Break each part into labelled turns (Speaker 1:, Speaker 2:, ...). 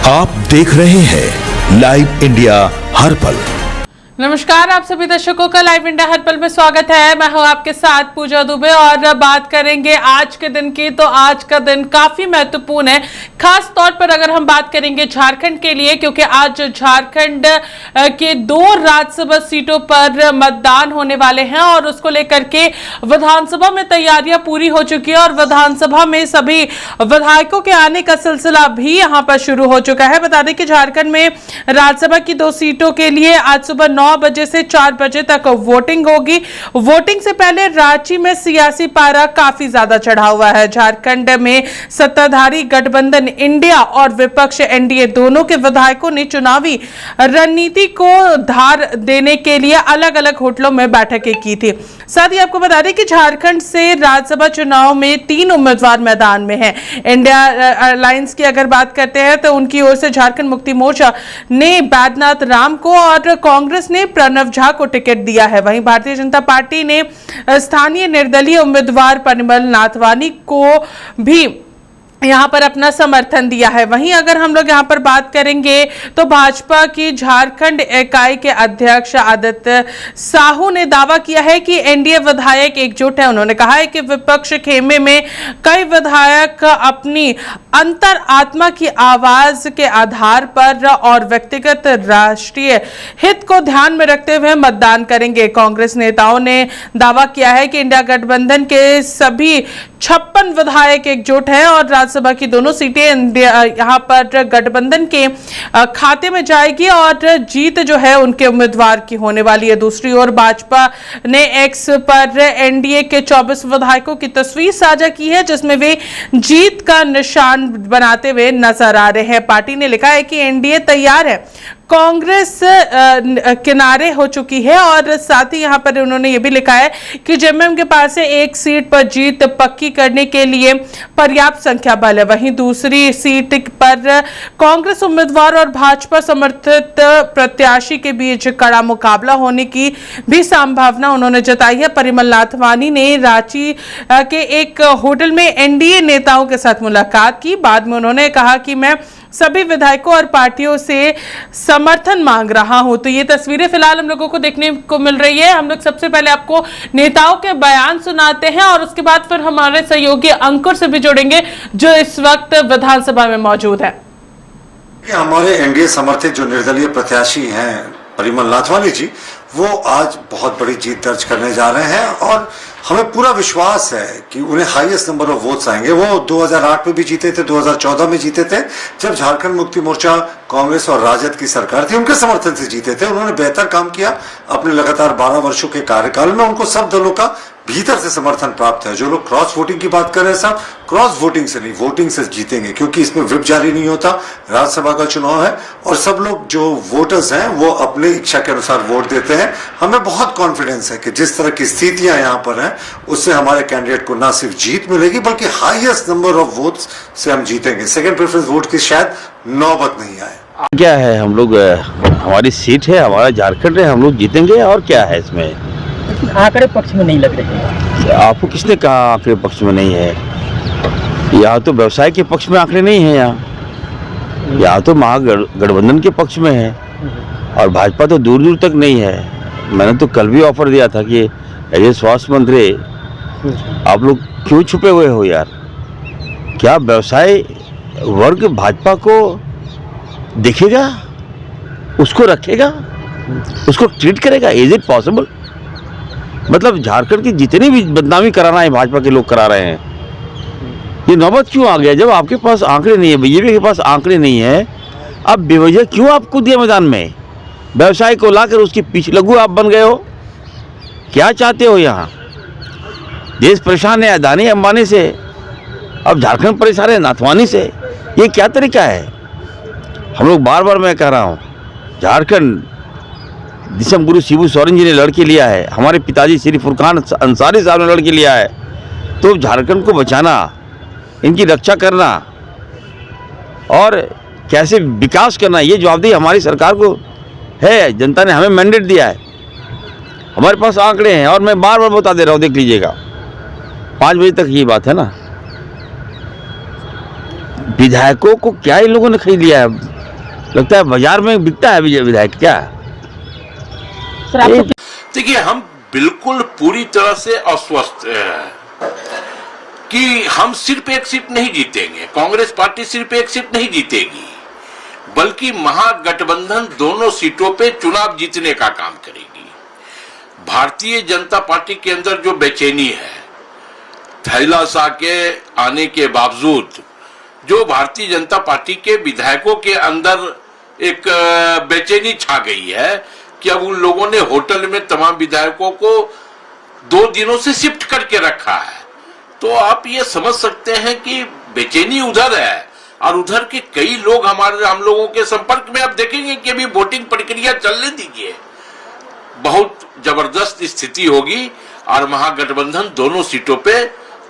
Speaker 1: आप देख रहे हैं लाइव इंडिया हर पल।
Speaker 2: नमस्कार, आप सभी दर्शकों का लाइव इंडिया हर पल में स्वागत है। मैं हूं आपके साथ पूजा दुबे और बात करेंगे आज के दिन की। तो आज का दिन काफी महत्वपूर्ण है, खास तौर पर अगर हम बात करेंगे झारखंड के लिए, क्योंकि आज झारखंड के 2 राज्यसभा सीटों पर मतदान होने वाले हैं और उसको लेकर के विधानसभा में तैयारियां पूरी हो चुकी है और विधानसभा में सभी विधायकों के आने का सिलसिला भी यहां पर शुरू हो चुका है। बता दें कि झारखंड में राज्यसभा की 2 सीटों के लिए आज सुबह 9 बजे से 4 बजे तक वोटिंग होगी। वोटिंग से पहले रांची में सियासी पारा काफी ज्यादा चढ़ा हुआ है। झारखंड में सत्ताधारी गठबंधन इंडिया और विपक्ष एनडीए दोनों के विधायकों ने चुनावी रणनीति को धार देने के लिए अलग अलग होटलों में बैठकें की थी। साथ ही आपको बता दें कि झारखंड से राज्यसभा चुनाव में 3 उम्मीदवार मैदान में हैं। इंडिया अलायंस की अगर बात करते हैं तो उनकी ओर से झारखंड मुक्ति मोर्चा ने बैद्यनाथ राम को और कांग्रेस ने प्रणव झा को टिकट दिया है। वहीं भारतीय जनता पार्टी ने स्थानीय निर्दलीय उम्मीदवार परिमल नाथवानी को भी यहां पर अपना समर्थन दिया है। वहीं अगर हम लोग यहां पर बात करेंगे तो भाजपा की झारखंड इकाई के अध्यक्ष आदित्य साहू ने दावा किया है कि एनडीए विधायक एकजुट है। उन्होंने कहा है कि विपक्ष खेमे में कई विधायक अपनी अंतर आत्मा की आवाज के आधार पर और व्यक्तिगत राष्ट्रीय हित को ध्यान में रखते हुए मतदान करेंगे। कांग्रेस नेताओं ने दावा किया है कि इंडिया गठबंधन के सभी 56 विधायक एकजुट हैं और राज्यसभा की दोनों सीटें यहां पर गठबंधन के खाते में जाएगी और जीत जो है उनके उम्मीदवार की होने वाली है। दूसरी ओर भाजपा ने एक्स पर एनडीए के 24 विधायकों की तस्वीर साझा की है, जिसमें वे जीत का निशान बनाते हुए नजर आ रहे हैं। पार्टी ने लिखा है कि एनडीए तैयार है, कांग्रेस किनारे हो चुकी है और साथ ही यहां पर उन्होंने ये भी लिखा है कि जेएमएम के पास से 1 सीट पर जीत पक्की करने के लिए पर्याप्त संख्या बल है। वहीं दूसरी सीट पर कांग्रेस उम्मीदवार और भाजपा समर्थित प्रत्याशी के बीच कड़ा मुकाबला होने की भी संभावना उन्होंने जताई है। परिमल नाथवानी ने रांची के एक होटल में एनडीए नेताओं के साथ मुलाकात की। बाद में उन्होंने कहा कि मैं सभी विधायकों और पार्टियों से समर्थन मांग रहा हूं। तो ये तस्वीरें फिलहाल हम लोगों को देखने को मिल रही है। हम लोग सबसे पहले आपको नेताओं के बयान सुनाते हैं और उसके बाद फिर हमारे सहयोगी अंकुर से भी जोड़ेंगे जो इस वक्त विधानसभा में मौजूद है।
Speaker 3: हमारे एनडीए समर्थित जो निर्दलीय प्रत्याशी हैं परिमल नाथवानी जी, वो आज बहुत बड़ी जीत दर्ज करने जा रहे हैं और हमें पूरा विश्वास है कि उन्हें हाईएस्ट नंबर ऑफ वोट्स आएंगे। वो 2008 में भी जीते थे, 2014 में जीते थे, जब झारखंड मुक्ति मोर्चा कांग्रेस और राजद की सरकार थी, उनके समर्थन से जीते थे। उन्होंने बेहतर काम किया अपने लगातार 12 वर्षों के कार्यकाल में। उनको सब दलों का भीतर से समर्थन प्राप्त है। जो लोग क्रॉस वोटिंग की बात कर रहे हैं साहब, क्रॉस वोटिंग से नहीं, वोटिंग से जीतेंगे, क्योंकि इसमें व्हिप जारी नहीं होता। राज्यसभा का चुनाव है और सब लोग जो वोटर्स हैं वो अपनी इच्छा के अनुसार वोट देते हैं। हमें बहुत कॉन्फिडेंस है कि जिस तरह की स्थितियां यहाँ पर हैं उससे हमारे कैंडिडेट को ना सिर्फ जीत मिलेगी बल्कि हाईएस्ट नंबर ऑफ वोट्स से हम जीतेंगे। सेकेंड प्रेफरेंस वोट की शायद नौबत नहीं आए।
Speaker 4: क्या है, हम लोग हमारी सीट है, हमारा झारखंड है, हम लोग जीतेंगे और क्या है इसमें।
Speaker 5: लेकिन आंकड़े पक्ष में नहीं लग रहे हैं।
Speaker 4: आपको किसने कहा आंकड़े पक्ष में नहीं है? यहाँ तो व्यवसाय के पक्ष में आंकड़े नहीं है, यहाँ तो महागठबंधन के पक्ष में है और भाजपा तो दूर दूर तक नहीं है। मैंने तो कल भी ऑफर दिया था कि एज स्वास्थ्य मंत्री आप लोग क्यों छुपे हुए हो यार? क्या व्यवसाय वर्ग भाजपा को देखेगा, उसको रखेगा, उसको ट्रीट करेगा? Is it possible? मतलब झारखंड की जितनी भी बदनामी कराना है भाजपा के लोग करा रहे हैं। ये नौबत क्यों आ गया जब आपके पास आंकड़े नहीं है, बीजेपी के पास आंकड़े नहीं है? अब बेवजह क्यों आपको दिया मैदान में? व्यवसाय को लाकर उसके पीछे लगू आप बन गए हो। क्या चाहते हो यहाँ? देश परेशान है अदानी अंबानी से, अब झारखंड परेशान है नाथवानी से। ये क्या तरीका है? हम लोग बार बार मैं कह रहा हूँ, झारखंड दिसम गुरु शिबू सोरेन जी ने लड़के लिया है, हमारे पिताजी श्री फुरकान अंसारी साहब ने लड़के लिया है। तो झारखंड को बचाना, इनकी रक्षा करना और कैसे विकास करना, ये जवाबदेही हमारी सरकार को है। जनता ने हमें मैंडेट दिया है, हमारे पास आंकड़े हैं और मैं बार बार बता दे रहा हूँ, देख लीजिएगा। 5 बजे तक ये बात है ना। विधायकों को क्या इन लोगों ने खरीद लिया है? लगता है बाजार में बिकता है विधायक क्या?
Speaker 5: सर आपसे
Speaker 6: देखिए, हम बिल्कुल पूरी तरह से अस्वस्थ हैं कि हम सिर्फ एक सीट नहीं जीतेंगे, कांग्रेस पार्टी सिर्फ एक सीट नहीं जीतेगी, बल्कि महागठबंधन दोनों सीटों पे चुनाव जीतने का काम करेगी। भारतीय जनता पार्टी के अंदर जो बेचैनी है, थैला शाह के आने के बावजूद जो भारतीय जनता पार्टी के विधायकों के अंदर एक बेचैनी छा गई है कि अब उन लोगों ने होटल में तमाम विधायकों को 2 दिनों से शिफ्ट करके रखा है। तो आप ये समझ सकते हैं कि बेचैनी उधर है और उधर के कई लोग हम लोगों के संपर्क में। आप देखेंगे कि अभी वोटिंग प्रक्रिया चलने दीजिए, बहुत जबरदस्त स्थिति होगी और महागठबंधन दोनों सीटों पे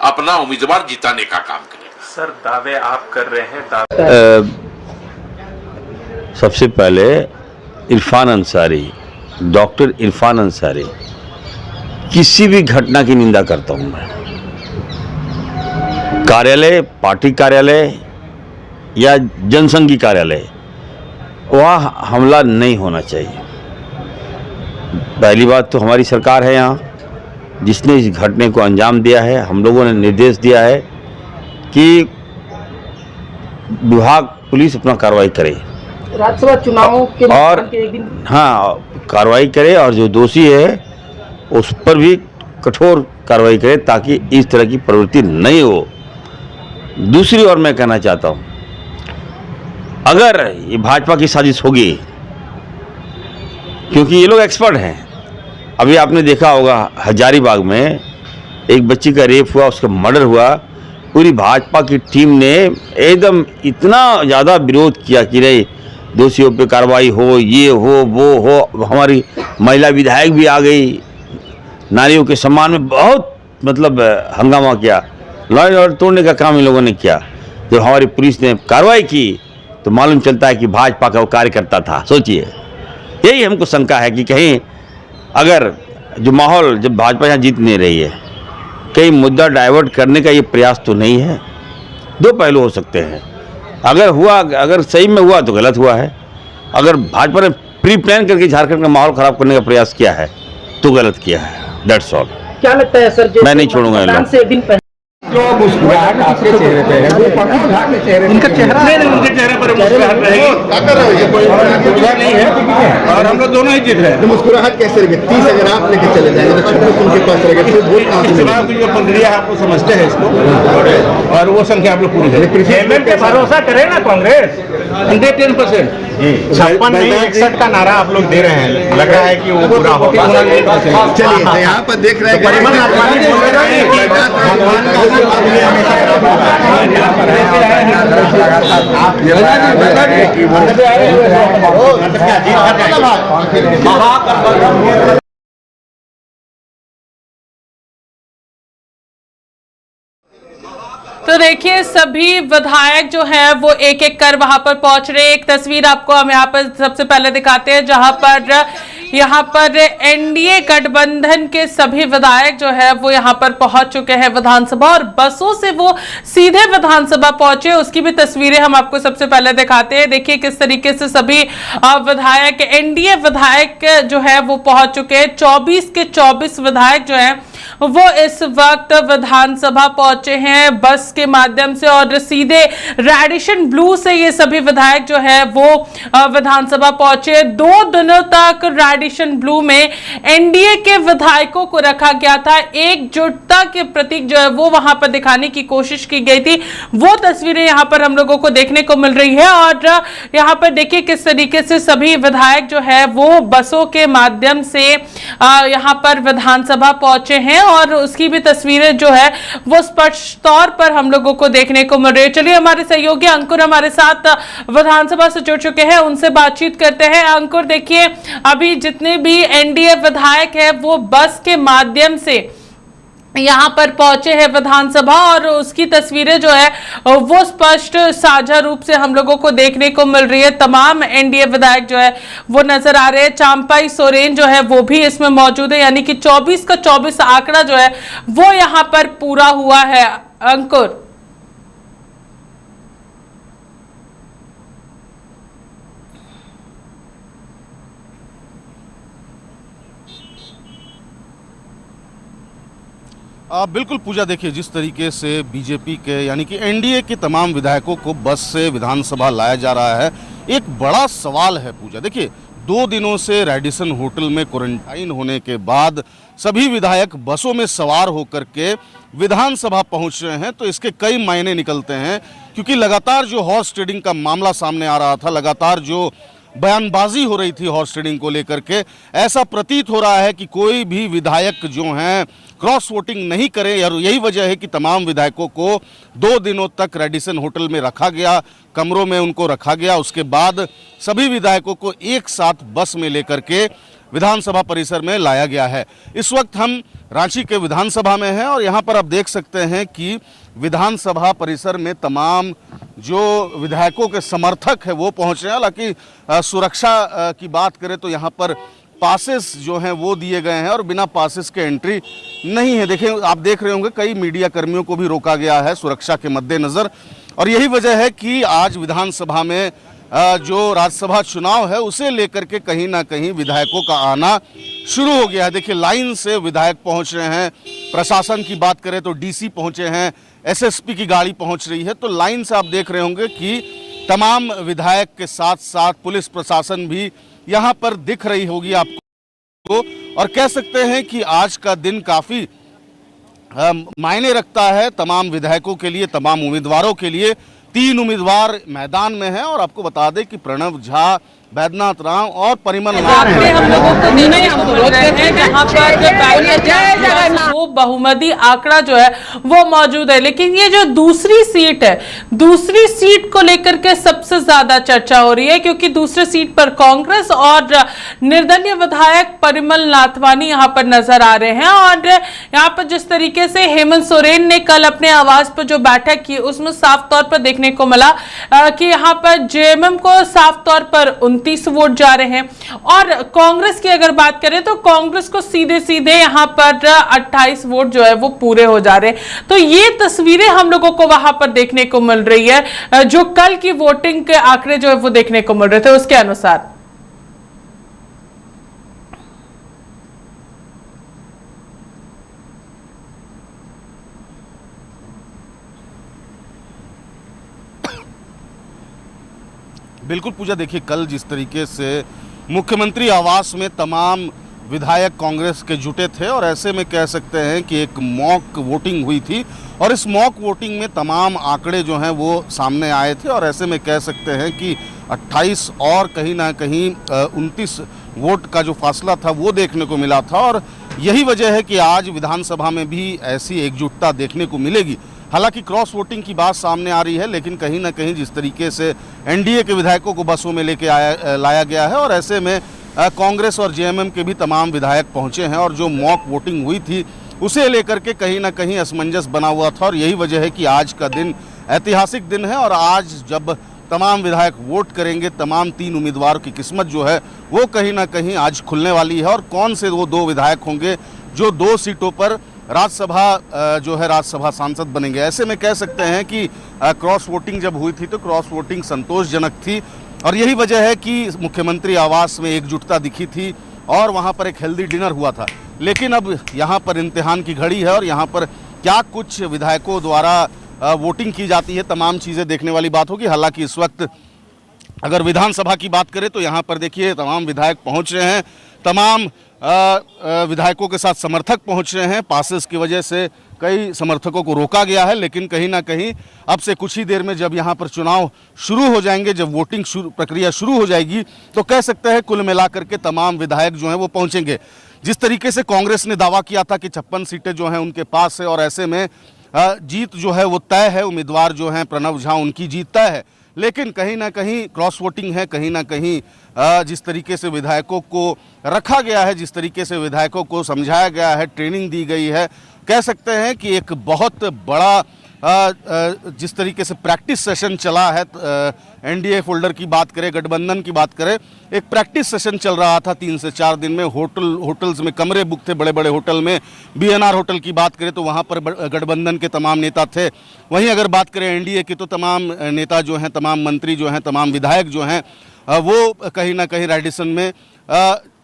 Speaker 6: अपना उम्मीदवार जिताने का काम करेगा।
Speaker 7: सर, दावे आप कर रहे हैं, दावे
Speaker 4: सबसे पहले इरफान अंसारी, डॉक्टर इरफान अंसारी, किसी भी घटना की निंदा करता हूं मैं। कार्यालय, पार्टी कार्यालय या जनसंघ कार्यालय, वहाँ हमला नहीं होना चाहिए। पहली बात तो हमारी सरकार है यहाँ जिसने इस घटने को अंजाम दिया है। हम लोगों ने निर्देश दिया है कि विभाग, पुलिस अपना कार्रवाई करे
Speaker 5: राज्यसभा चुनावों के
Speaker 4: और
Speaker 5: एक दिन
Speaker 4: कार्रवाई करे और जो दोषी है उस पर भी कठोर कार्रवाई करे ताकि इस तरह की प्रवृत्ति नहीं हो। दूसरी ओर मैं कहना चाहता हूं, अगर ये भाजपा की साजिश होगी, क्योंकि ये लोग एक्सपर्ट हैं। अभी आपने देखा होगा हजारीबाग में एक बच्ची का रेप हुआ, उसका मर्डर हुआ, पूरी भाजपा की टीम ने एकदम इतना ज़्यादा विरोध किया कि नहीं, दोषियों पे कार्रवाई हो, ये हो, वो हो। हमारी महिला विधायक भी आ गई, नारियों के सम्मान में बहुत मतलब हंगामा किया। लॉ एंड ऑर्डर तोड़ने का काम इन लोगों ने किया। जब हमारी पुलिस ने कार्रवाई की तो मालूम चलता है कि भाजपा का वो कार्यकर्ता था। सोचिए, यही हमको शंका है कि कहीं अगर जो माहौल, जब भाजपा यहाँ जीत नहीं रही है, कहीं मुद्दा डाइवर्ट करने का ये प्रयास तो नहीं है। 2 पहलू हो सकते हैं। अगर सही में हुआ तो गलत हुआ है, अगर भाजपा ने प्री प्लान करके झारखंड का माहौल खराब करने का प्रयास किया है तो गलत किया है। That's all.
Speaker 5: क्या लगता है सर,
Speaker 4: मैं नहीं छोड़ूंगा इन लोगों
Speaker 5: से एक दिन पहले
Speaker 8: जो मुस्कुराहट आपके चेहरे पे है, वो प्रभुप्रभा के चेहरे, उनका चेहरा नहीं, उनके चेहरे पर मुस्कुराहट रहेगी, कोई नहीं है और हम लोग दोनों ही जीत रहे हैं।
Speaker 9: मुस्कुराहट कैसे रहेगी? 30 अगर आप लेके चले जाएंगे तो 26 उनके पास रहेगा, फिर वोट कहां से मिलेगा?
Speaker 8: चुनाव की जो प्रक्रिया है, आप लोग समझते हैं इसको, और वो संख्या आप लोग पूरी करें।
Speaker 7: पे भरोसा करे ना कांग्रेस।
Speaker 8: 110%।
Speaker 7: 56 नहीं 61 का नारा आप लोग दे रहे हैं, लग रहा है कि वो पूरा होगा।
Speaker 9: चलिए, तो यहाँ पर देख रहे हैं कि
Speaker 7: परिमल आडवाणी बोल रहे हैं कि भगवान का
Speaker 2: तो देखिए, सभी विधायक जो हैं वो एक एक कर वहां पर पहुंच रहे हैं। एक तस्वीर आपको हम यहाँ पर सबसे पहले दिखाते हैं, जहां पर एनडीए गठबंधन के सभी विधायक जो है वो यहाँ पर पहुंच चुके हैं विधानसभा, और बसों से वो सीधे विधानसभा पहुंचे। उसकी भी तस्वीरें हम आपको सबसे पहले दिखाते हैं। देखिए किस तरीके से सभी विधायक, एनडीए विधायक जो है वो पहुंच चुके हैं। 24 के 24 विधायक जो है वो इस वक्त विधानसभा पहुंचे हैं बस के माध्यम से, और सीधे रेडिशन ब्लू से ये सभी विधायक जो है वो विधानसभा पहुंचे। 2 दिनों तक रेडिशन ब्लू में एनडीए के विधायकों को रखा गया था। एकजुटता के प्रतीक जो है वो वहां पर दिखाने की कोशिश की गई थी। वो तस्वीरें यहां पर हम लोगों को देखने को मिल रही है, और यहां पर देखिए किस तरीके से सभी विधायक जो है वो बसों के माध्यम से यहां पर विधानसभा पहुंचे हैं, और उसकी भी तस्वीरें जो है वो स्पष्ट तौर पर हम लोगों को देखने को मिल रही है। चलिए, हमारे सहयोगी अंकुर हमारे साथ विधानसभा से जुड़ चुके हैं, उनसे बातचीत करते हैं। अंकुर, देखिए अभी जितने भी एनडीए विधायक हैं वो बस के माध्यम से यहाँ पर पहुंचे हैं विधानसभा, और उसकी तस्वीरें जो है वो स्पष्ट साझा रूप से हम लोगों को देखने को मिल रही है। तमाम एनडीए विधायक जो है वो नजर आ रहे हैं। चांपाई सोरेन जो है वो भी इसमें मौजूद है, यानी कि 24 का 24 आंकड़ा जो है वो यहाँ पर पूरा हुआ है। अंकुर,
Speaker 10: बिल्कुल पूजा, देखिए जिस तरीके से बीजेपी के यानी कि एनडीए के तमाम विधायकों को बस से विधानसभा लाया जा रहा है, एक बड़ा सवाल है पूजा। देखिए 2 दिनों से रेडिसन होटल में क्वारंटाइन होने के बाद सभी विधायक बसों में सवार होकर के विधानसभा पहुंच रहे हैं, तो इसके कई मायने निकलते हैं, क्योंकि लगातार जो हॉर्स ट्रेडिंग का मामला सामने आ रहा था, लगातार जो बयानबाजी हो रही थी हॉर्स ट्रेडिंग को लेकर के, ऐसा प्रतीत हो रहा है कि कोई भी विधायक जो हैं क्रॉस वोटिंग नहीं करे, और यही वजह है कि तमाम विधायकों को 2 दिनों तक रेडिसन होटल में रखा गया, कमरों में उनको रखा गया। उसके बाद सभी विधायकों को एक साथ बस में लेकर के विधानसभा परिसर में लाया गया है। इस वक्त हम रांची के विधानसभा में हैं और यहाँ पर आप देख सकते हैं कि विधानसभा परिसर में तमाम जो विधायकों के समर्थक हैं वो पहुँच रहे हैं। हालांकि सुरक्षा की बात करें तो यहाँ पर पासेस जो हैं वो दिए गए हैं और बिना पासेस के एंट्री नहीं है। देखिए, आप देख रहे होंगे कई मीडिया कर्मियों को भी रोका गया है सुरक्षा के मद्देनज़र, और यही वजह है कि आज विधानसभा में जो राज्यसभा चुनाव है उसे लेकर के कहीं ना कहीं विधायकों का आना शुरू हो गया है। देखिए, लाइन से विधायक पहुंच रहे हैं। प्रशासन की बात करें तो डीसी पहुंचे हैं, एसएसपी की गाड़ी पहुंच रही है, तो लाइन से आप देख रहे होंगे कि तमाम विधायक के साथ साथ पुलिस प्रशासन भी यहाँ पर दिख रही होगी आपको, और कह सकते हैं कि आज का दिन काफ़ी मायने रखता है तमाम विधायकों के लिए, तमाम उम्मीदवारों के लिए। 3 उम्मीदवार मैदान में हैं और आपको बता दें कि प्रणव झा, बैद्यनाथ राम और परिमल
Speaker 2: आपने हम लोगों को निर्णय बोल रहे हैं जहां पर वो बहुमती आंकड़ा जो है वो मौजूद है, लेकिन ये जो दूसरी सीट है, दूसरी सीट को लेकर के सबसे ज्यादा चर्चा हो रही है, क्योंकि दूसरी सीट पर कांग्रेस और निर्दलीय विधायक परिमल नाथवानी यहां पर नजर आ रहे हैं। और यहां पर जिस तरीके से हेमंत सोरेन ने कल अपने आवास पर जो बैठक की उसमें साफ तौर पर देखने को मिला कि यहां पर जेएमएम को साफ तौर पर 29 वोट जा रहे हैं, और कांग्रेस की अगर बात करें तो कांग्रेस को सीधे सीधे यहां पर 28 वोट जो है वो पूरे हो जा रहे हैं। तो ये तस्वीरें हम लोगों को वहां पर देखने को मिल रही है, जो कल की वोटिंग के आंकड़े जो है वो देखने को मिल रहे थे उसके अनुसार।
Speaker 10: बिल्कुल पूजा, देखिए कल जिस तरीके से मुख्यमंत्री आवास में तमाम विधायक कांग्रेस के जुटे थे, और ऐसे में कह सकते हैं कि एक मॉक वोटिंग हुई थी, और इस मॉक वोटिंग में तमाम आंकड़े जो हैं वो सामने आए थे, और ऐसे में कह सकते हैं कि 28 और कहीं ना कहीं 29 वोट का जो फासला था वो देखने को मिला था। और यही वजह है कि आज विधानसभा में भी ऐसी एकजुटता देखने को मिलेगी। हालांकि क्रॉस वोटिंग की बात सामने आ रही है, लेकिन कहीं ना कहीं जिस तरीके से एनडीए के विधायकों को बसों में लेके लाया गया है, और ऐसे में कांग्रेस और जेएमएम के भी तमाम विधायक पहुंचे हैं, और जो मॉक वोटिंग हुई थी उसे लेकर के कहीं ना कहीं असमंजस बना हुआ था, और यही वजह है कि आज का दिन ऐतिहासिक दिन है। और आज जब तमाम विधायक वोट करेंगे, तमाम 3 उम्मीदवारों की किस्मत जो है वो कहीं ना कहीं आज खुलने वाली है, और कौन से वो 2 विधायक होंगे जो 2 सीटों पर राज्यसभा जो है राज्यसभा सांसद बनेंगे। ऐसे में कह सकते हैं कि क्रॉस वोटिंग जब हुई थी तो क्रॉस वोटिंग संतोषजनक थी, और यही वजह है कि मुख्यमंत्री आवास में एकजुटता दिखी थी और वहां पर एक हेल्दी डिनर हुआ था। लेकिन अब यहां पर इम्तिहान की घड़ी है, और यहां पर क्या कुछ विधायकों द्वारा वोटिंग की जाती है, तमाम चीज़ें देखने वाली बात होगी। हालांकि इस वक्त अगर विधानसभा की बात करें तो यहाँ पर देखिए तमाम विधायक पहुँच रहे हैं, तमाम विधायकों के साथ समर्थक पहुंच रहे हैं। पासेस की वजह से कई समर्थकों को रोका गया है, लेकिन कहीं ना कहीं अब से कुछ ही देर में जब यहां पर चुनाव शुरू हो जाएंगे, जब वोटिंग प्रक्रिया शुरू हो जाएगी, तो कह सकते हैं कुल मिलाकर के तमाम विधायक जो हैं वो पहुंचेंगे। जिस तरीके से कांग्रेस ने दावा किया था कि 56 सीटें जो हैं उनके पास है, और ऐसे में जीत जो है वो तय है, उम्मीदवार जो हैं प्रणव झा उनकी जीत तय है, लेकिन कहीं ना कहीं क्रॉस वोटिंग है। कहीं ना कहीं जिस तरीके से विधायकों को रखा गया है, जिस तरीके से विधायकों को समझाया गया है, ट्रेनिंग दी गई है, कह सकते हैं कि एक बहुत बड़ा जिस तरीके से प्रैक्टिस सेशन चला है, एनडीए फोल्डर की बात करें, गठबंधन की बात करें, एक प्रैक्टिस सेशन चल रहा था 3 से 4 दिन में। होटल्स में कमरे बुक थे, बड़े बड़े होटल में। बीएनआर होटल की बात करें तो वहाँ पर गठबंधन के तमाम नेता थे। वहीं अगर बात करें एनडीए की तो तमाम नेता जो हैं, तमाम मंत्री जो हैं, तमाम विधायक जो हैं वो कहीं ना कहीं रेडिसन में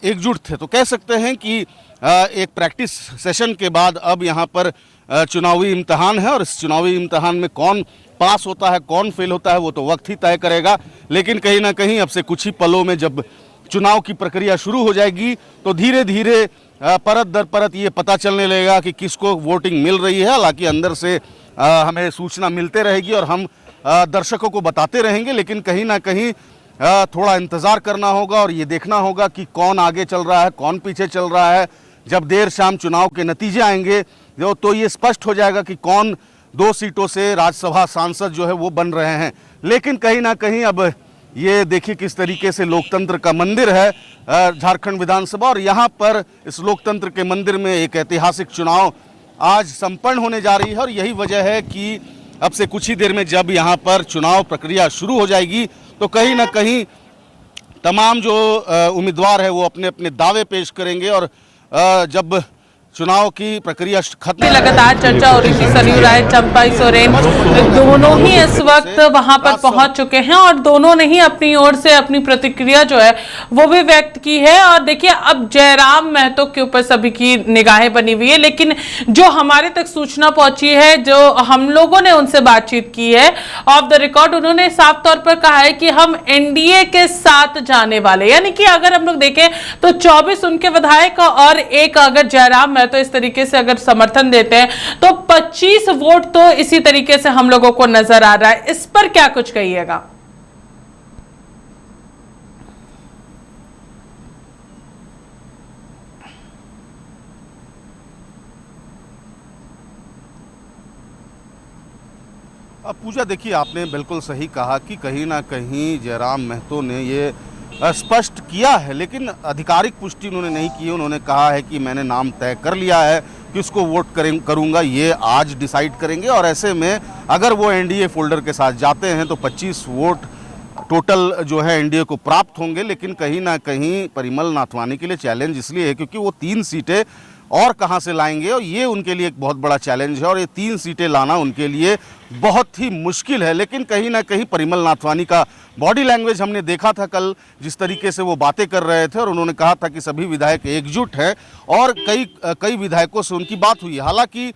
Speaker 10: एकजुट थे। तो कह सकते हैं कि एक प्रैक्टिस सेशन के बाद अब यहाँ पर चुनावी इम्तिहान है और इस चुनावी इम्तिहान में कौन पास होता है कौन फेल होता है वो तो वक्त ही तय करेगा। लेकिन कहीं ना कहीं अब से कुछ ही पलों में जब चुनाव की प्रक्रिया शुरू हो जाएगी तो धीरे धीरे परत दर परत ये पता चलने लगेगा कि किसको वोटिंग मिल रही है। हालांकि अंदर से हमें सूचना मिलते रहेगी और हम दर्शकों को बताते रहेंगे, लेकिन कहीं ना कहीं थोड़ा इंतज़ार करना होगा और ये देखना होगा कि कौन आगे चल रहा है कौन पीछे चल रहा है। जब देर शाम चुनाव के नतीजे आएंगे तो ये स्पष्ट हो जाएगा कि कौन 2 सीटों से राज्यसभा सांसद जो है वो बन रहे हैं। लेकिन कहीं ना कहीं अब ये देखिए किस तरीके से लोकतंत्र का मंदिर है झारखंड विधानसभा, और यहाँ पर इस लोकतंत्र के मंदिर में एक ऐतिहासिक चुनाव आज संपन्न होने जा रही है। और यही वजह है कि अब से कुछ ही देर में जब यहाँ पर चुनाव प्रक्रिया शुरू हो जाएगी तो कहीं ना कहीं तमाम जो उम्मीदवार है वो अपने अपने दावे पेश करेंगे। और जब चुनाव की प्रक्रिया खत्म
Speaker 2: लगातार चर्चा हो रही थी, सरयू राय चंपाई सोरेन दोनों ही इस वक्त वहां पर पहुंच चुके हैं और दोनों ने ही अपनी ओर से अपनी प्रतिक्रिया जो है वो भी व्यक्त की है। और देखिए अब जयराम महतो के ऊपर सभी की निगाहें बनी हुई है, लेकिन जो हमारे तक सूचना पहुंची है, जो हम लोगों ने उनसे बातचीत की है ऑफ द रिकॉर्ड, उन्होंने साफ तौर पर कहा है कि हम एनडीए के साथ जाने वाले, यानी कि अगर हम लोग देखें तो 24 उनके विधायक और एक अगर जयराम तो इस तरीके से अगर समर्थन देते हैं तो 25 वोट तो इसी तरीके से हम लोगों को नजर आ रहा है। इस पर क्या कुछ कहिएगा?
Speaker 10: अब पूजा देखिए आपने बिल्कुल सही कहा कि कहीं ना कहीं जयराम महतो ने ये स्पष्ट किया है, लेकिन आधिकारिक पुष्टि उन्होंने नहीं की। उन्होंने कहा है कि मैंने नाम तय कर लिया है, किसको वोट करूंगा ये आज डिसाइड करेंगे। और ऐसे में अगर वो एनडीए फोल्डर के साथ जाते हैं तो 25 वोट टोटल जो है एनडीए को प्राप्त होंगे। लेकिन कहीं ना कहीं परिमल नाथवानी के लिए चैलेंज इसलिए है क्योंकि वो 3 सीटें और कहां से लाएंगे, और ये उनके लिए एक बहुत बड़ा चैलेंज है और ये 3 सीटें लाना उनके लिए बहुत ही मुश्किल है। लेकिन कहीं ना कहीं परिमल नाथवानी का बॉडी लैंग्वेज हमने देखा था कल, जिस तरीके से वो बातें कर रहे थे और उन्होंने कहा था कि सभी विधायक एकजुट हैं और कई विधायकों से उनकी बात हुई। हालांकि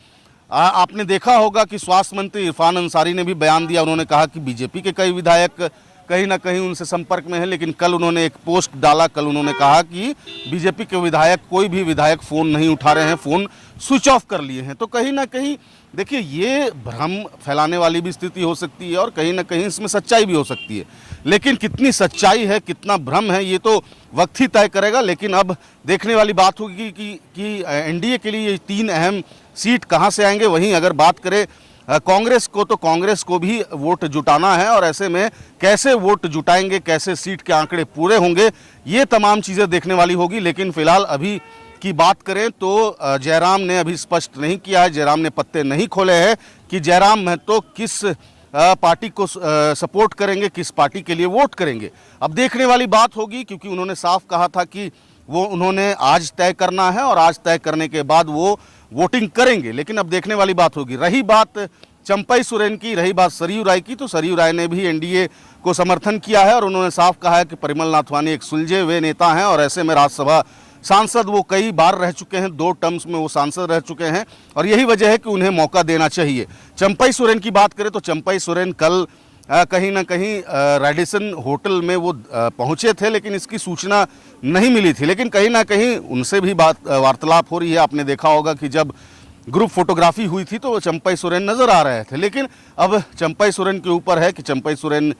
Speaker 10: आपने देखा होगा कि स्वास्थ्य मंत्री इरफान अंसारी ने भी बयान दिया, उन्होंने कहा कि बीजेपी के कई विधायक कहीं ना कहीं उनसे संपर्क में है। लेकिन कल उन्होंने एक पोस्ट डाला, कल उन्होंने कहा कि बीजेपी के विधायक कोई भी विधायक फ़ोन नहीं उठा रहे हैं, फ़ोन स्विच ऑफ कर लिए हैं। तो कहीं ना कहीं देखिए ये भ्रम फैलाने वाली भी स्थिति हो सकती है और कहीं ना कहीं इसमें सच्चाई भी हो सकती है। लेकिन कितनी सच्चाई है कितना भ्रम है ये तो वक्त ही तय करेगा। लेकिन अब देखने वाली बात होगी कि एनडीए के लिए ये 3 अहम सीट कहाँ से आएंगे। वहीं अगर बात करें कांग्रेस को, तो कांग्रेस को भी वोट जुटाना है और ऐसे में कैसे वोट जुटाएंगे, कैसे सीट के आंकड़े पूरे होंगे, ये तमाम चीज़ें देखने वाली होगी। लेकिन फिलहाल अभी की बात करें तो जयराम ने अभी स्पष्ट नहीं किया है, जयराम ने पत्ते नहीं खोले हैं कि जयराम महतो किस पार्टी को सपोर्ट करेंगे, किस पार्टी के लिए वोट करेंगे। अब देखने वाली बात होगी, क्योंकि उन्होंने साफ कहा था कि वो उन्होंने आज तय करना है और आज तय करने के बाद वो वोटिंग करेंगे। लेकिन अब देखने वाली बात होगी। रही बात चंपाई सोरेन की, रही बात सरयू राय की, तो सरयू राय ने भी एनडीए को समर्थन किया है और उन्होंने साफ कहा है कि परिमल नाथवानी एक सुलझे हुए नेता हैं और ऐसे में राज्यसभा सांसद वो कई बार रह चुके हैं, 2 टर्म्स में वो सांसद रह चुके हैं और यही वजह है कि उन्हें मौका देना चाहिए। चंपाई सोरेन की बात करें तो चंपाई सोरेन कल कहीं ना कहीं रेडिसन होटल में वो पहुंचे थे, लेकिन इसकी सूचना नहीं मिली थी। लेकिन कहीं ना कहीं उनसे भी वार्तालाप हो रही है। आपने देखा होगा कि जब ग्रुप फोटोग्राफी हुई थी तो चंपाई सोरेन नज़र आ रहे थे। लेकिन अब चंपाई सोरेन के ऊपर है कि चंपाई सोरेन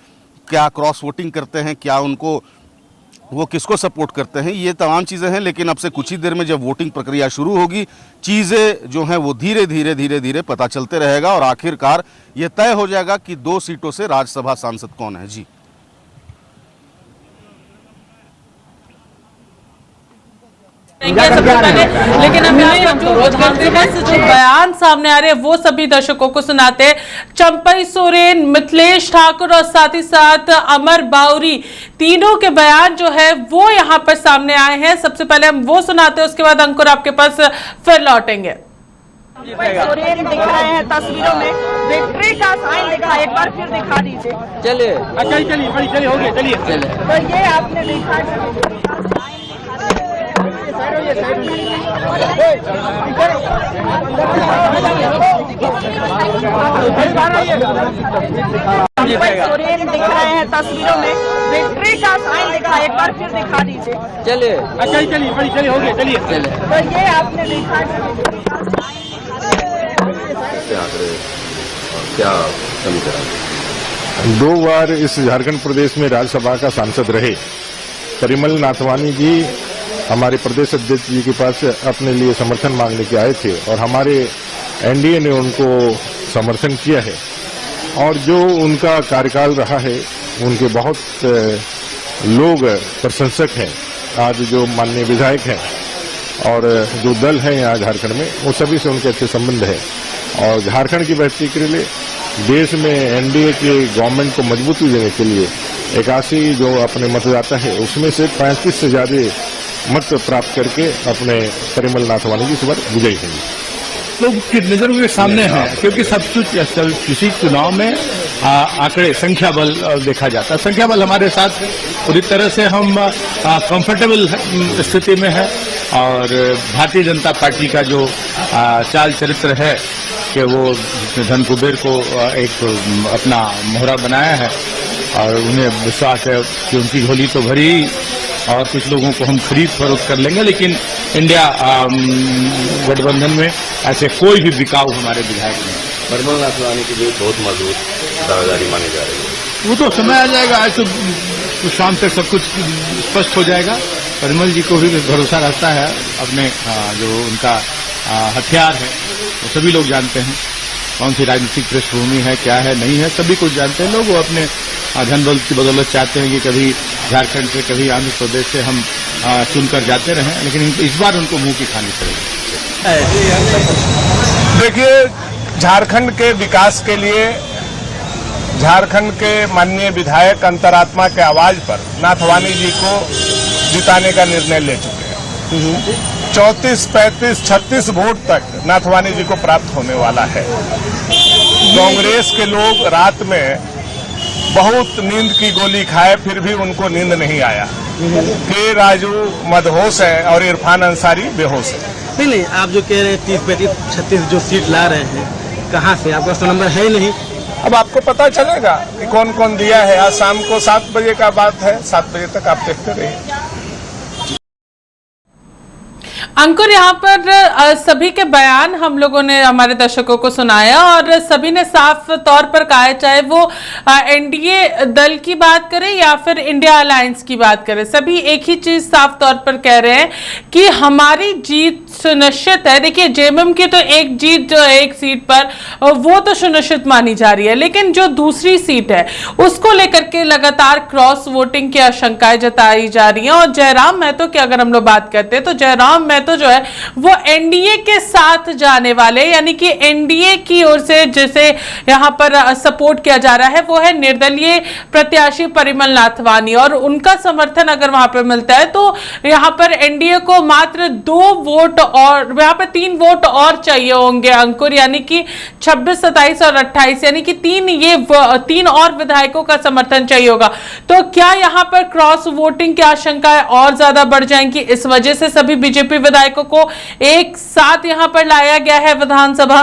Speaker 10: क्या क्रॉस वोटिंग करते हैं, क्या उनको वो किसको सपोर्ट करते हैं, ये तमाम चीज़ें हैं। लेकिन अब से कुछ ही देर में जब वोटिंग प्रक्रिया शुरू होगी, चीज़ें जो हैं वो धीरे धीरे पता चलते रहेगा और आखिरकार ये तय हो जाएगा कि 2 सीटों से राज्यसभा सांसद कौन है। जी
Speaker 2: सबसे पहले, लेकिन अभी जो बयान सामने आ रहे हैं वो सभी दर्शकों को सुनाते हैं। चंपाई सोरेन, मिथिलेश ठाकुर और साथ ही साथ अमर बाउरी, तीनों के बयान जो है वो यहाँ पर सामने आए हैं। सबसे पहले हम वो सुनाते हैं, उसके बाद अंकुर आपके पास फिर लौटेंगे।
Speaker 11: सोरेन दिख रहे हैं तस्वीरों में, विक्ट्री का साइन दिख रहा है, एक बार फिर दिखा दीजिए। चलिए चलिए हो गया, चलिए। तो ये आपने देखा सोरेन दिख रहे हैं तस्वीरों में, विक्ट्री का साइन दिख रहा है, एक बार फिर दिखा दीजिए।
Speaker 8: चलिए चलिए हो गया, चलिए।
Speaker 11: तो ये आपने देखा
Speaker 4: क्या
Speaker 7: 2 बार इस झारखंड प्रदेश में राज्यसभा का सांसद रहे परिमल नाथवानी जी हमारे प्रदेश अध्यक्ष जी के पास अपने लिए समर्थन मांगने के आए थे और हमारे एनडीए ने उनको समर्थन किया है और जो उनका कार्यकाल रहा है उनके बहुत लोग प्रशंसक हैं। आज जो माननीय विधायक हैं और जो दल है यहाँ झारखंड में वो सभी से उनके अच्छे संबंध है और झारखंड की बेहतरी के लिए देश में एनडीए के गवर्नमेंट को मजबूती देने के लिए 81 जो अपने मतदाता है उसमें से 35 से ज्यादा मत प्राप्त करके अपने परिमल नाथवानी जी इस बार विजयी होंगे।
Speaker 8: लोग की नजर के सामने है क्योंकि सब कुछ किसी चुनाव में आंकड़े संख्या बल देखा जाता है। संख्या बल हमारे साथ पूरी तरह से हम कंफर्टेबल स्थिति में है और भारतीय जनता पार्टी का जो चाल चरित्र है कि वो धन कुबेर को एक अपना मोहरा बनाया है और उन्हें विश्वास है कि उनकी झोली तो भरी और कुछ लोगों को हम खरीद फरोख्त कर लेंगे, लेकिन इंडिया गठबंधन में ऐसे कोई भी बिकाऊ हमारे विधायक नहीं।
Speaker 4: परिमल नाथवानी के लिए बहुत मजबूत दावेदारी मानी जा रही है।
Speaker 8: वो तो समय आ जाएगा, आज तो शाम तक सब कुछ स्पष्ट हो जाएगा। परिमल जी को भी भरोसा रहता है अपने जो उनका हथियार है वो सभी लोग जानते हैं, कौन सी राजनीतिक पृष्ठभूमि है, क्या है, नहीं है, सभी कुछ जानते हैं। लोग वो अपने धन बल की बदौलत चाहते हैं कि कभी झारखंड से कभी आंध्र प्रदेश से हम चुनकर जाते रहें, लेकिन इस बार उनको मुंह की खानी पड़ेगी।
Speaker 7: देखिए, झारखंड के विकास के लिए झारखंड के माननीय विधायक अंतरात्मा के आवाज पर नाथवानी जी को जिताने का निर्णय ले चुके हैं। 34, 35, 36 वोट तक नाथवानी जी को प्राप्त होने वाला है। कांग्रेस के लोग रात में बहुत नींद की गोली खाए फिर भी उनको नींद नहीं आया। के राजू मदहोश है और इरफान अंसारी बेहोश है।
Speaker 5: नहीं, आप जो कह रहे हैं 30, 35, 36 जो सीट ला रहे हैं, कहाँ से? आपका तो नंबर है ही नहीं।
Speaker 7: अब आपको पता चलेगा कि कौन कौन दिया है। आज शाम को 7 बजे का बात है, 7 बजे तक आप देखते रहिए।
Speaker 2: अंकुर, यहाँ पर सभी के बयान हम लोगों ने हमारे दर्शकों को सुनाया और सभी ने साफ तौर पर कहा है, चाहे वो एनडीए दल की बात करें या फिर इंडिया अलायंस की बात करें, सभी एक ही चीज साफ तौर पर कह रहे हैं कि हमारी जीत सुनिश्चित है। देखिए, जेएमएम की तो एक जीत जो है एक सीट पर वो तो सुनिश्चित मानी जा रही है, लेकिन जो दूसरी सीट है उसको लेकर के लगातार क्रॉस वोटिंग की आशंकाएं जताई जा रही हैं। और जयराम महतो की अगर हम लोग बात करते हैं तो जयराम महतो जो है वो एनडीए के साथ जाने वाले, यानी कि एनडीए की ओर से जिसे यहां पर सपोर्ट किया जा रहा है वो है निर्दलीय प्रत्याशी परिमल नाथवानी, और उनका समर्थन अगर वहां पर मिलता है तो यहां पर एनडीए को मात्र 2 वोट और यहां पर 3 वोट और चाहिए होंगे अंकुर, यानी कि 26, 27 और 28, यानी कि 3 और विधायकों का समर्थन चाहिए होगा। तो क्या यहां पर क्रॉस वोटिंग की आशंकाएं और ज्यादा बढ़ जाएंगी? इस वजह से सभी बीजेपी विधायकों को एक साथ यहां पर लाया गया है विधानसभा।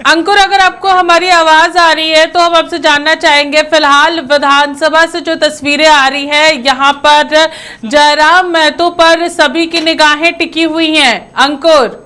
Speaker 2: अंकुर, अगर आपको हमारी आवाज आ रही है तो हम आपसे जानना चाहेंगे, फिलहाल विधानसभा से जो तस्वीरें आ रही है यहां पर जयराम महतो पर सभी की निगाहें टिकी हुई हैं। अंकुर,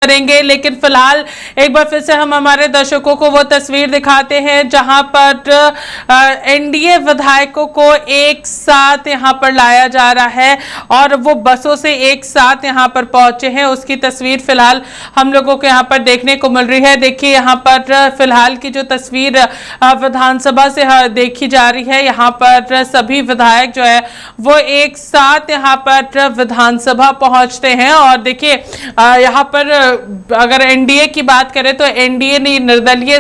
Speaker 2: करेंगे, लेकिन फिलहाल एक बार फिर से हम हमारे दर्शकों को वो तस्वीर दिखाते हैं जहां पर एनडीए विधायकों को एक साथ यहां पर लाया जा रहा है और वो बसों से एक साथ यहां पर पहुंचे हैं। उसकी तस्वीर फिलहाल हम लोगों को यहां पर देखने को मिल रही है। देखिए यहां पर फिलहाल की जो तस्वीर विधानसभा से देखी जा रही है, यहां पर सभी विधायक जो है वो एक साथ यहां पर विधानसभा पहुंचते हैं। और देखिए यहां पर अगर एनडीए की बात करें तो एनडीए ने निर्दलीय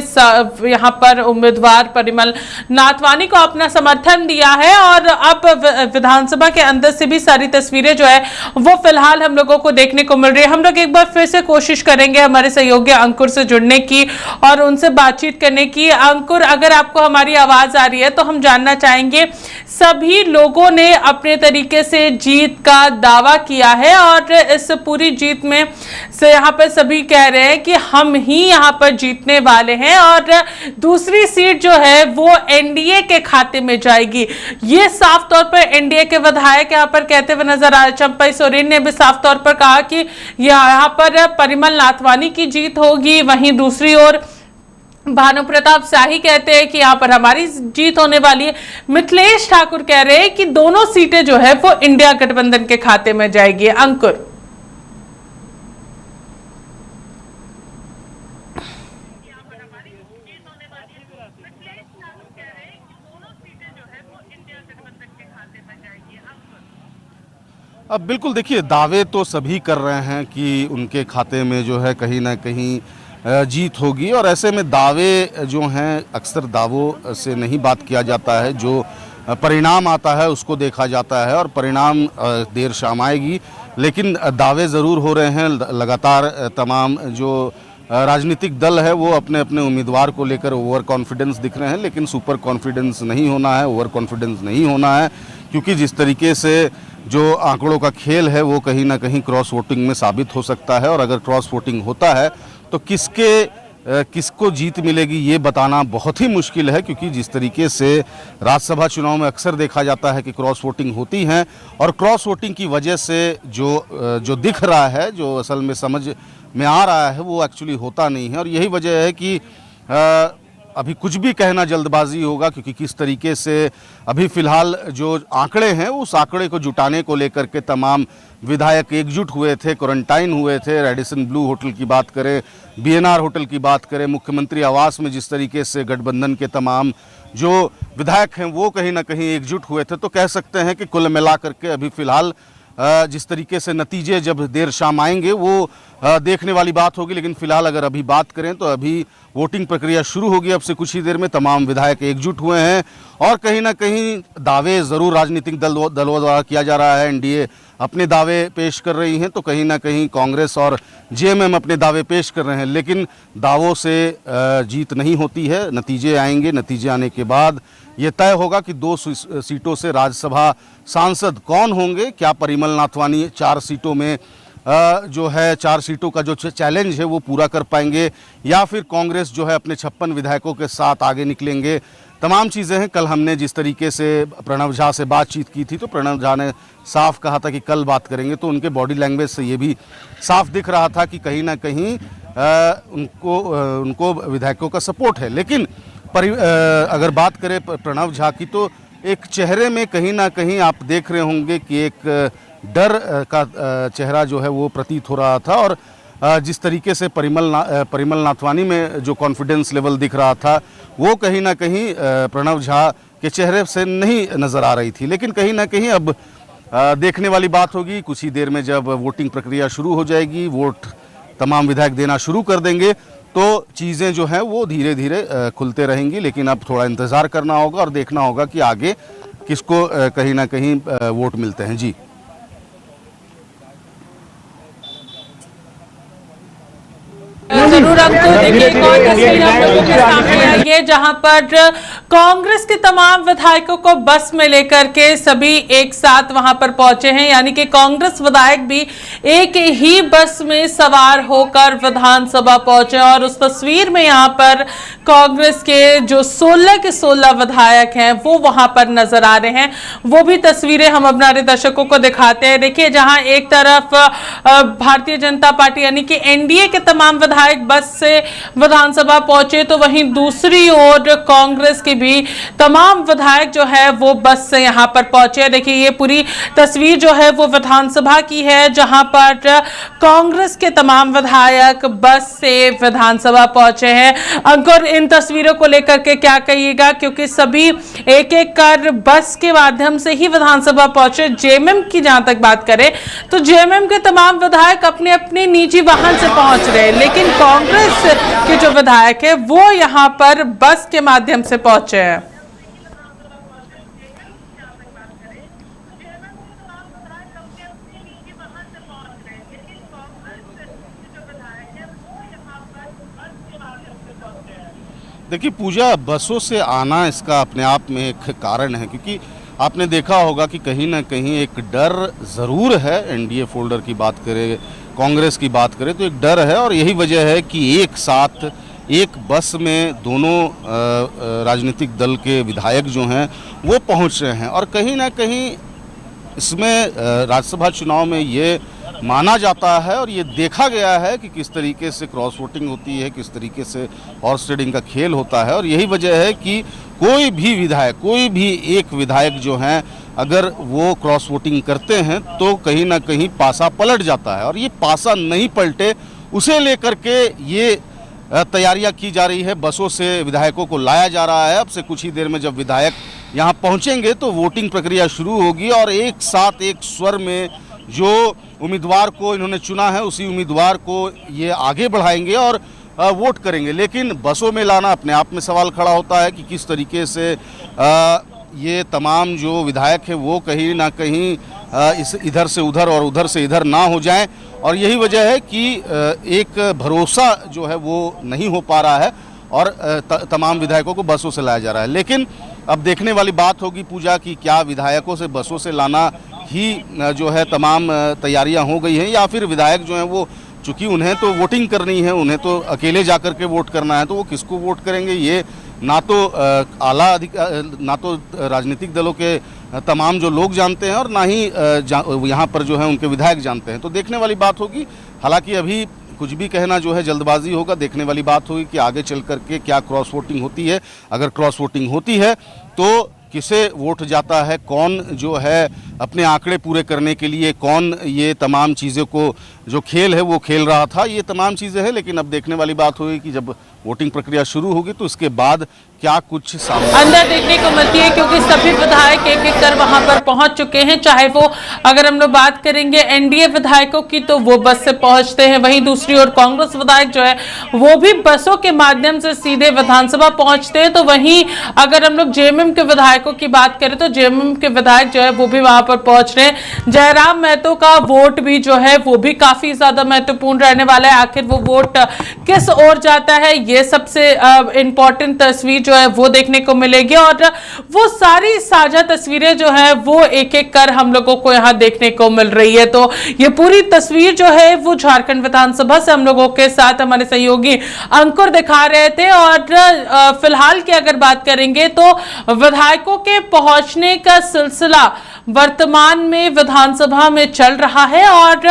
Speaker 2: यहां पर उम्मीदवार परिमल नाथवानी को अपना समर्थन दिया है और अब विधानसभा के अंदर से भी सारी तस्वीरें जो है वो फिलहाल हम लोगों को देखने को मिल रही है। हम लोग एक बार फिर से कोशिश करेंगे हमारे सहयोगी अंकुर से जुड़ने की और उनसे बातचीत करने की। अंकुर, अगर आपको हमारी आवाज आ रही है तो हम जानना चाहेंगे, सभी लोगों ने अपने तरीके से जीत का दावा किया है और इस पूरी जीत में से यहाँ पर सभी कह रहे हैं कि हम ही यहाँ पर जीतने वाले हैं और दूसरी सीट जो है वो एनडीए के खाते में जाएगी। ये साफ तौर पर एनडीए के विधायक यहाँ पर कहते हुए नजर आ रहे। चंपई सोरेन ने भी साफ तौर पर कहा कि यहाँ पर परिमल नाथवानी की जीत होगी। वहीं दूसरी ओर भानु प्रताप शाही कहते हैं कि यहाँ पर हमारी जीत होने वाली है। मिथिलेश ठाकुर कह रहे हैं कि दोनों सीटें जो है वो इंडिया गठबंधन के खाते में जाएगी। अंकुर,
Speaker 10: अब बिल्कुल देखिए, दावे तो सभी कर रहे हैं कि उनके खाते में जो है कहीं ना कहीं जीत होगी और ऐसे में दावे जो हैं अक्सर दावों से नहीं बात किया जाता है, जो परिणाम आता है उसको देखा जाता है और परिणाम देर शाम आएगी। लेकिन दावे ज़रूर हो रहे हैं। लगातार तमाम जो राजनीतिक दल है वो अपने अपने उम्मीदवार को लेकर ओवर कॉन्फिडेंस दिख रहे हैं, लेकिन सुपर कॉन्फिडेंस नहीं होना है, ओवर कॉन्फिडेंस नहीं होना है, क्योंकि जिस तरीके से जो आंकड़ों का खेल है वो कहीं ना कहीं क्रॉस वोटिंग में साबित हो सकता है। और अगर क्रॉस वोटिंग होता है तो किसको जीत मिलेगी ये बताना बहुत ही मुश्किल है, क्योंकि जिस तरीके से राज्यसभा चुनाव में अक्सर देखा जाता है कि क्रॉस वोटिंग होती है और क्रॉस वोटिंग की वजह से जो दिख रहा है, जो असल में समझ में आ रहा है, वो एक्चुअली होता नहीं है। और यही वजह है कि अभी कुछ भी कहना जल्दबाजी होगा, क्योंकि किस तरीके से अभी फिलहाल जो आंकड़े हैं उस आंकड़े को जुटाने को लेकर के तमाम विधायक एकजुट हुए थे, क्वारंटाइन हुए थे। रेडिसन ब्लू होटल की बात करें, बीएनआर होटल की बात करें, मुख्यमंत्री आवास में जिस तरीके से गठबंधन के तमाम जो विधायक हैं वो कहीं ना कहीं एकजुट हुए थे, तो कह सकते हैं कि कुल मिला करके अभी फिलहाल जिस तरीके से नतीजे जब देर शाम आएंगे वो देखने वाली बात होगी। लेकिन फिलहाल अगर अभी बात करें तो अभी वोटिंग प्रक्रिया शुरू होगी अब से कुछ ही देर में। तमाम विधायक एकजुट हुए हैं और कहीं ना कहीं दावे ज़रूर राजनीतिक दलों द्वारा किया जा रहा है। एनडीए अपने दावे पेश कर रही हैं तो कहीं ना कहीं कांग्रेस और जेएमएम अपने दावे पेश कर रहे हैं, लेकिन दावों से जीत नहीं होती है। नतीजे आएंगे, नतीजे आने के बाद ये तय होगा कि 2 सीटों से राज्यसभा सांसद कौन होंगे। क्या परिमल नाथवानी 4 सीटों में जो है 4 सीटों का जो चैलेंज है वो पूरा कर पाएंगे, या फिर कांग्रेस जो है अपने 56 विधायकों के साथ आगे निकलेंगे। तमाम चीज़ें हैं। कल हमने जिस तरीके से प्रणव झा से बातचीत की थी तो प्रणव झा ने साफ कहा था कि कल बात करेंगे, तो उनके बॉडी लैंग्वेज से ये भी साफ दिख रहा था कि कहीं ना कहीं उनको विधायकों का सपोर्ट है। लेकिन अगर बात करें प्रणव झा की तो एक चेहरे में कहीं ना कहीं आप देख रहे होंगे कि एक डर का चेहरा जो है वो प्रतीत हो रहा था। और जिस तरीके से परिमल नाथवानी में जो कॉन्फिडेंस लेवल दिख रहा था वो कहीं ना कहीं प्रणव झा के चेहरे से नहीं नज़र आ रही थी। लेकिन कहीं ना कहीं अब देखने वाली बात होगी। कुछ ही देर में जब वोटिंग प्रक्रिया शुरू हो जाएगी, वोट तमाम विधायक देना शुरू कर देंगे, तो चीज़ें जो हैं वो धीरे धीरे खुलते रहेंगी। लेकिन अब थोड़ा इंतज़ार करना होगा और देखना होगा कि आगे किसको कहीं ना कहीं वोट मिलते हैं। जी
Speaker 2: जरूर अंकुर, देखिए एक और तस्वीर आप लोगों के सामने आई है जहां पर कांग्रेस के तमाम विधायकों को बस में लेकर के सभी एक साथ वहां पर पहुंचे हैं, यानी कि कांग्रेस विधायक भी एक ही बस में सवार होकर विधानसभा पहुंचे। और उस तस्वीर में यहां पर कांग्रेस के जो 16 के 16 विधायक हैं वो वहां पर नजर आ रहे हैं। वो भी तस्वीरें हम अपने दर्शकों को दिखाते हैं। देखिए जहां एक तरफ भारतीय जनता पार्टी यानी कि एनडीए के तमाम विधायक बस से विधानसभा पहुंचे, तो वहीं दूसरी ओर कांग्रेस के भी तमाम विधायक जो है वो बस से यहां पर पहुंचे। देखिए ये पूरी तस्वीर जो है वो विधानसभा की है जहां पर कांग्रेस के तमाम विधायक बस से विधानसभा पहुंचे हैं। अंकुर, इन तस्वीरों को लेकर के क्या कहिएगा, क्योंकि सभी एक एक कर बस के माध्यम से ही विधानसभा पहुंचे। जेएमएम की जहां तक बात करें तो जेएमएम के तमाम विधायक अपने अपने निजी वाहन से पहुंच रहे हैं, लेकिन कांग्रेस के जो विधायक है वो यहां पर बस के माध्यम से पहुंचे हैं।
Speaker 10: देखिए पूजा, बसों से आना इसका अपने आप में एक कारण है, क्योंकि आपने देखा होगा कि कहीं ना कहीं एक डर ज़रूर है। एनडीए फोल्डर की बात करें, कांग्रेस की बात करें तो एक डर है, और यही वजह है कि एक साथ एक बस में दोनों राजनीतिक दल के विधायक जो हैं वो पहुंच रहे हैं। और कहीं ना कहीं इसमें राज्यसभा चुनाव में ये माना जाता है और ये देखा गया है कि किस तरीके से क्रॉस वोटिंग होती है, किस तरीके से हॉर्स ट्रेडिंग का खेल होता है। और यही वजह है कि कोई भी विधायक, कोई भी एक विधायक जो हैं अगर वो क्रॉस वोटिंग करते हैं तो कहीं ना कहीं पासा पलट जाता है। और ये पासा नहीं पलटे उसे लेकर के ये तैयारियां की जा रही है। बसों से विधायकों को लाया जा रहा है। अब से कुछ ही देर में जब विधायक यहाँ पहुँचेंगे तो वोटिंग प्रक्रिया शुरू होगी, और एक साथ एक स्वर में जो उम्मीदवार को इन्होंने चुना है उसी उम्मीदवार को ये आगे बढ़ाएंगे और वोट करेंगे। लेकिन बसों में लाना अपने आप में सवाल खड़ा होता है कि किस तरीके से ये तमाम जो विधायक है वो कहीं ना कहीं इस इधर से उधर और उधर से इधर ना हो जाएं। और यही वजह है कि एक भरोसा जो है वो नहीं हो पा रहा है और तमाम विधायकों को बसों से लाया जा रहा है। लेकिन अब देखने वाली बात होगी पूजा कि क्या विधायकों से बसों से लाना ही जो है तमाम तैयारियां हो गई हैं, या फिर विधायक जो हैं वो चूँकि उन्हें तो वोटिंग करनी है, उन्हें तो अकेले जाकर के वोट करना है, तो वो किसको वोट करेंगे ये ना तो ना तो राजनीतिक दलों के तमाम जो लोग जानते हैं और ना ही यहाँ पर जो है उनके विधायक जानते हैं। तो देखने वाली बात होगी। हालांकि अभी कुछ भी कहना जो है जल्दबाजी होगा। देखने वाली बात होगी कि आगे चल करके क्या क्रॉस वोटिंग होती है। अगर क्रॉस वोटिंग होती है तो किसे वोट जाता है, कौन जो है अपने आंकड़े पूरे करने के लिए कौन ये तमाम चीज़ों को जो खेल है वो खेल रहा था, ये तमाम चीज़ें हैं। लेकिन अब देखने वाली बात होगी कि जब वोटिंग प्रक्रिया शुरू होगी तो इसके बाद क्या कुछ सामने
Speaker 2: अंदर देखने को मिलती है, क्योंकि सभी विधायक एक एक कर वहां पर पहुंच चुके हैं। चाहे वो अगर हम लोग बात करेंगे एनडीए विधायकों की तो वो बस से पहुंचते हैं, वहीं दूसरी ओर कांग्रेस विधायक जो है वो भी बसों के माध्यम से सीधे विधानसभा पहुंचते हैं। तो वहीं अगर हम लोग जेएमएम के विधायकों की बात करें तो जेएमएम के विधायक जो है वो भी वहां पर पहुंच रहे हैं। जयराम महतो का वोट भी जो है वो भी काफी ज्यादा महत्वपूर्ण रहने वाला है। आखिर वो वोट किस ओर जाता है, ये सबसे इंपॉर्टेंट तस्वीर जो है वो देखने को मिलेगी। और वो सारी साझा तस्वीरें जो है वो एक एक कर हम लोगों को यहाँ देखने को मिल रही है। तो ये पूरी तस्वीर जो है वो झारखंड विधानसभा से हम लोगों के साथ हमारे सहयोगी अंकुर दिखा रहे थे। और फिलहाल की अगर बात करेंगे तो विधायकों के पहुंचने का सिलसिला वर्तमान में विधानसभा में चल रहा है, और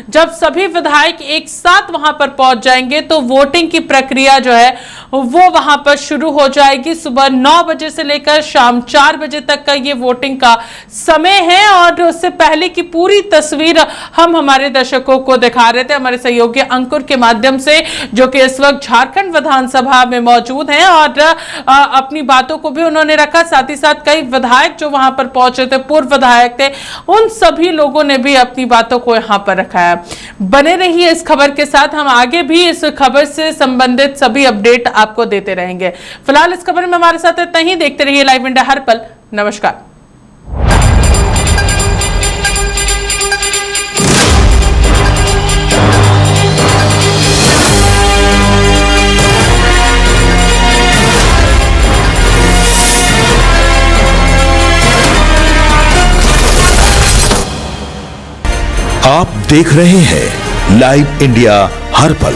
Speaker 2: जब सभी विधायक एक साथ वहां पर पहुंच जाएंगे तो वोटिंग की प्रक्रिया जो है वो वहां पर शुरू हो जाएगी। सुबह 9 बजे से लेकर शाम 4 बजे तक का ये वोटिंग का समय है, और उससे पहले की पूरी तस्वीर हम हमारे दर्शकों को दिखा रहे थे हमारे सहयोगी अंकुर के माध्यम से, जो कि इस वक्त झारखंड विधानसभा में मौजूद हैं और अपनी बातों को भी उन्होंने रखा। साथ ही साथ कई विधायक जो वहां पर पहुंचे थे, पूर्व विधायक थे, उन सभी लोगों ने भी अपनी बातों को यहां पर रखा है। बने रहिए इस खबर के साथ, हम आगे भी इस खबर से संबंधित सभी अपडेट आपको देते रहेंगे। फिलहाल इस खबर में हमारे साथ इतना ही। देखते रहिए लाइव इंडिया हर पल। नमस्कार।
Speaker 1: देख रहे हैं लाइव इंडिया हर पल।